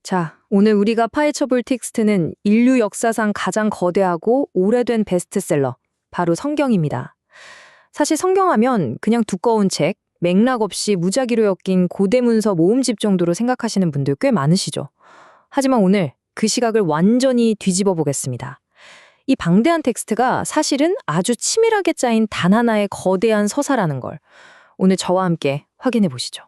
자, 오늘 우리가 파헤쳐볼 텍스트는 인류 역사상 가장 거대하고 오래된 베스트셀러, 바로 성경입니다. 사실 성경하면 그냥 두꺼운 책, 맥락 없이 무작위로 엮인 고대 문서 모음집 정도로 생각하시는 분들 꽤 많으시죠. 하지만 오늘 그 시각을 완전히 뒤집어 보겠습니다. 이 방대한 텍스트가 사실은 아주 치밀하게 짜인 단 하나의 거대한 서사라는 걸 오늘 저와 함께 확인해 보시죠.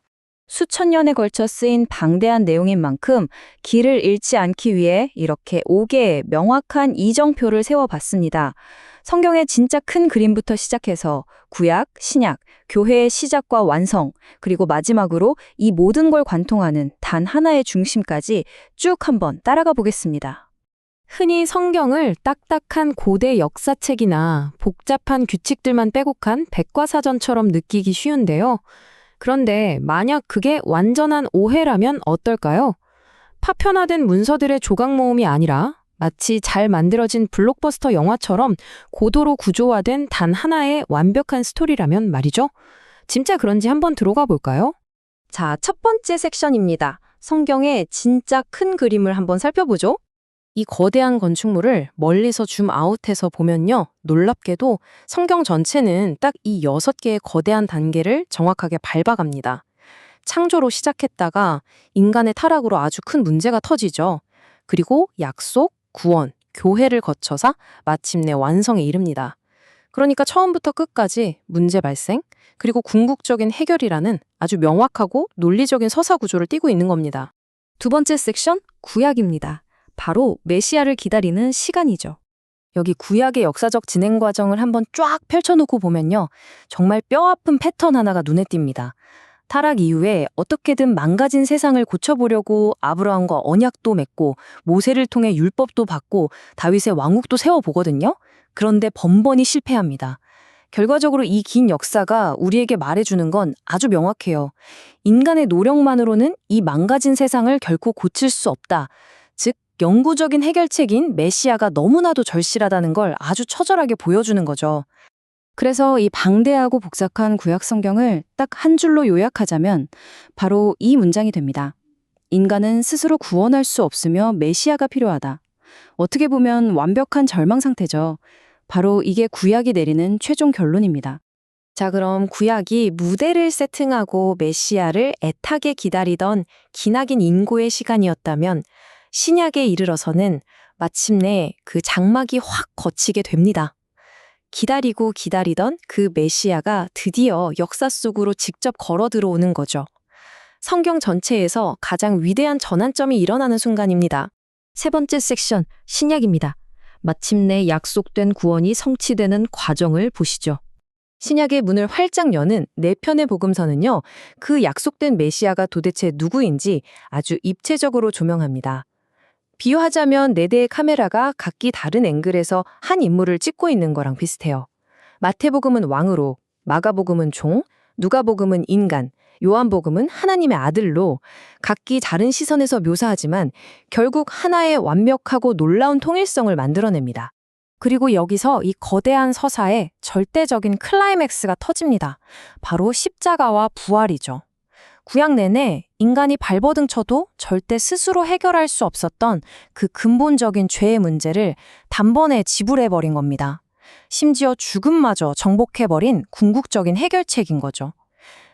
수천 년에 걸쳐 쓰인 방대한 내용인 만큼 길을 잃지 않기 위해 이렇게 5개의 명확한 이정표를 세워봤습니다. 성경의 진짜 큰 그림부터 시작해서 구약, 신약, 교회의 시작과 완성, 그리고 마지막으로 이 모든 걸 관통하는 단 하나의 중심까지 쭉 한번 따라가 보겠습니다. 흔히 성경을 딱딱한 고대 역사책이나 복잡한 규칙들만 빼곡한 백과사전처럼 느끼기 쉬운데요. 그런데 만약 그게 완전한 오해라면 어떨까요? 파편화된 문서들의 조각 모음이 아니라 마치 잘 만들어진 블록버스터 영화처럼 고도로 구조화된 단 하나의 완벽한 스토리라면 말이죠. 진짜 그런지 한번 들어가 볼까요? 자, 첫 번째 섹션입니다. 성경의 진짜 큰 그림을 한번 살펴보죠. 이 거대한 건축물을 멀리서 줌아웃해서 보면요. 놀랍게도 성경 전체는 딱 이 6개의 거대한 단계를 정확하게 밟아갑니다. 창조로 시작했다가 인간의 타락으로 아주 큰 문제가 터지죠. 그리고 약속, 구원, 교회를 거쳐서 마침내 완성에 이릅니다. 그러니까 처음부터 끝까지 문제 발생, 그리고 궁극적인 해결이라는 아주 명확하고 논리적인 서사 구조를 띠고 있는 겁니다. 두 번째 섹션, 구약입니다. 바로 메시아를 기다리는 시간이죠. 여기 구약의 역사적 진행 과정을 한번 쫙 펼쳐놓고 보면요. 정말 뼈아픈 패턴 하나가 눈에 띕니다. 타락 이후에 어떻게든 망가진 세상을 고쳐보려고 아브라함과 언약도 맺고 모세를 통해 율법도 받고 다윗의 왕국도 세워보거든요. 그런데 번번이 실패합니다. 결과적으로 이 긴 역사가 우리에게 말해주는 건 아주 명확해요. 인간의 노력만으로는 이 망가진 세상을 결코 고칠 수 없다. 즉, 영구적인 해결책인 메시아가 너무나도 절실하다는 걸 아주 처절하게 보여주는 거죠. 그래서 이 방대하고 복잡한 구약 성경을 딱 한 줄로 요약하자면 바로 이 문장이 됩니다. 인간은 스스로 구원할 수 없으며 메시아가 필요하다. 어떻게 보면 완벽한 절망 상태죠. 바로 이게 구약이 내리는 최종 결론입니다. 자, 그럼 구약이 무대를 세팅하고 메시아를 애타게 기다리던 기나긴 인고의 시간이었다면 신약에 이르러서는 마침내 그 장막이 확 걷히게 됩니다. 기다리고 기다리던 그 메시아가 드디어 역사 속으로 직접 걸어 들어오는 거죠. 성경 전체에서 가장 위대한 전환점이 일어나는 순간입니다. 세 번째 섹션, 신약입니다. 마침내 약속된 구원이 성취되는 과정을 보시죠. 신약의 문을 활짝 여는 4편의 복음서는요, 그 약속된 메시아가 도대체 누구인지 아주 입체적으로 조명합니다. 비유하자면 4대의 카메라가 각기 다른 앵글에서 한 인물을 찍고 있는 거랑 비슷해요. 마태복음은 왕으로, 마가복음은 종, 누가복음은 인간, 요한복음은 하나님의 아들로 각기 다른 시선에서 묘사하지만 결국 하나의 완벽하고 놀라운 통일성을 만들어냅니다. 그리고 여기서 이 거대한 서사에 절대적인 클라이맥스가 터집니다. 바로 십자가와 부활이죠. 구약 내내 인간이 발버둥 쳐도 절대 스스로 해결할 수 없었던 그 근본적인 죄의 문제를 단번에 지불해버린 겁니다. 심지어 죽음마저 정복해버린 궁극적인 해결책인 거죠.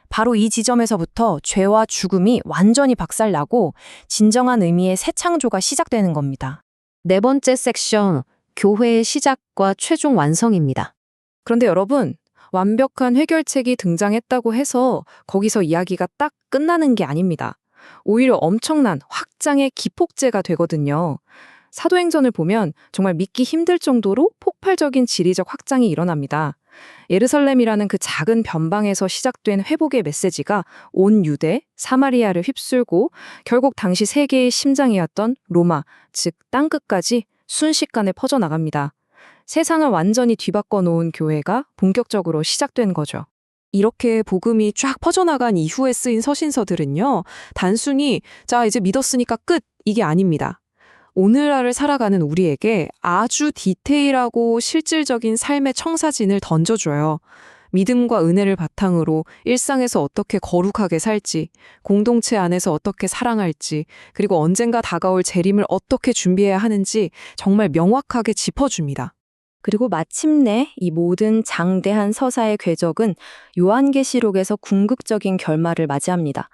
바로 이 지점에서부터 죄와 죽음이 완전히 박살나고 진정한 의미의 새 창조가 시작되는 겁니다. 네 번째 섹션, 교회의 시작과 최종 완성입니다. 그런데 여러분, 완벽한 해결책이 등장했다고 해서 거기서 이야기가 딱 끝나는 게 아닙니다. 오히려 엄청난 확장의 기폭제가 되거든요. 사도행전을 보면 정말 믿기 힘들 정도로 폭발적인 지리적 확장이 일어납니다. 예루살렘이라는 그 작은 변방에서 시작된 회복의 메시지가 온 유대, 사마리아를 휩쓸고 결국 당시 세계의 심장이었던 로마, 즉 땅끝까지 순식간에 퍼져나갑니다. 세상을 완전히 뒤바꿔 놓은 교회가 본격적으로 시작된 거죠. 이렇게 복음이 쫙 퍼져나간 이후에 쓰인 서신서들은요, 단순히 자 이제 믿었으니까 끝 이게 아닙니다. 오늘날을 살아가는 우리에게 아주 디테일하고 실질적인 삶의 청사진을 던져줘요. 믿음과 은혜를 바탕으로 일상에서 어떻게 거룩하게 살지, 공동체 안에서 어떻게 사랑할지, 그리고 언젠가 다가올 재림을 어떻게 준비해야 하는지 정말 명확하게 짚어줍니다. 그리고 마침내 이 모든 장대한 서사의 궤적은 요한계시록에서 궁극적인 결말을 맞이합니다.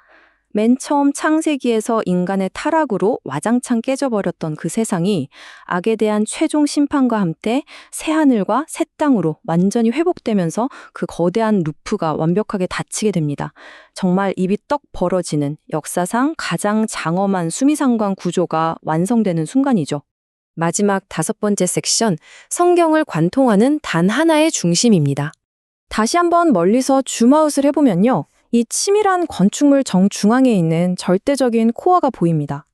맨 처음 창세기에서 인간의 타락으로 와장창 깨져버렸던 그 세상이 악에 대한 최종 심판과 함께 새하늘과 새 땅으로 완전히 회복되면서 그 거대한 루프가 완벽하게 닫히게 됩니다. 정말 입이 떡 벌어지는 역사상 가장 장엄한 수미상관 구조가 완성되는 순간이죠. 마지막 5번째 섹션, 성경을 관통하는 단 하나의 중심입니다. 다시 한번 멀리서 줌아웃을 해보면요. 이 치밀한 건축물 정중앙에 있는 절대적인 코어가 보입니다.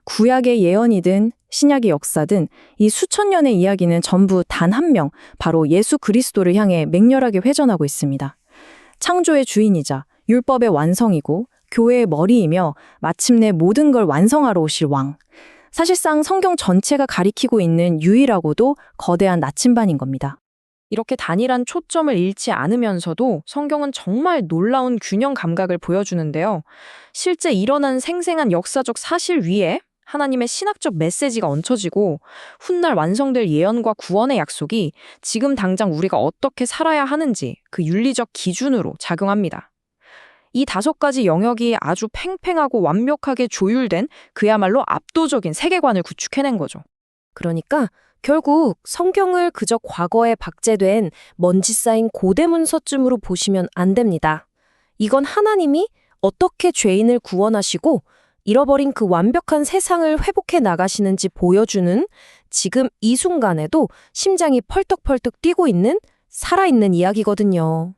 구약의 예언이든 신약의 역사든 이 수천 년의 이야기는 전부 단 한 명, 바로 예수 그리스도를 향해 맹렬하게 회전하고 있습니다. 창조의 주인이자 율법의 완성이고 교회의 머리이며 마침내 모든 걸 완성하러 오실 왕. 사실상 성경 전체가 가리키고 있는 유일하고도 거대한 나침반인 겁니다. 이렇게 단일한 초점을 잃지 않으면서도 성경은 정말 놀라운 균형 감각을 보여주는데요. 실제 일어난 생생한 역사적 사실 위에 하나님의 신학적 메시지가 얹혀지고 훗날 완성될 예언과 구원의 약속이 지금 당장 우리가 어떻게 살아야 하는지 그 윤리적 기준으로 작용합니다. 이 5가지 영역이 아주 팽팽하고 완벽하게 조율된 그야말로 압도적인 세계관을 구축해낸 거죠. 그러니까 결국 성경을 그저 과거에 박제된 먼지 쌓인 고대 문서쯤으로 보시면 안 됩니다. 이건 하나님이 어떻게 죄인을 구원하시고 잃어버린 그 완벽한 세상을 회복해 나가시는지 보여주는 지금 이 순간에도 심장이 펄떡펄떡 뛰고 있는 살아있는 이야기거든요.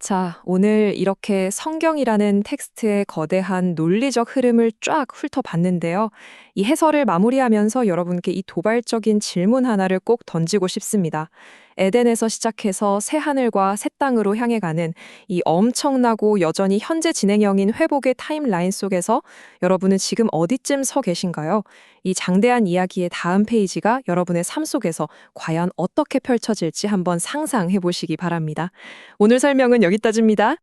자, 오늘 이렇게 성경이라는 텍스트의 거대한 논리적 흐름을 쫙 훑어봤는데요. 이 해설을 마무리하면서 여러분께 이 도발적인 질문 하나를 꼭 던지고 싶습니다. 에덴에서 시작해서 새하늘과 새 땅으로 향해 가는 이 엄청나고 여전히 현재 진행형인 회복의 타임라인 속에서 여러분은 지금 어디쯤 서 계신가요? 이 장대한 이야기의 다음 페이지가 여러분의 삶 속에서 과연 어떻게 펼쳐질지 한번 상상해 보시기 바랍니다. 오늘 설명은 여기까지입니다.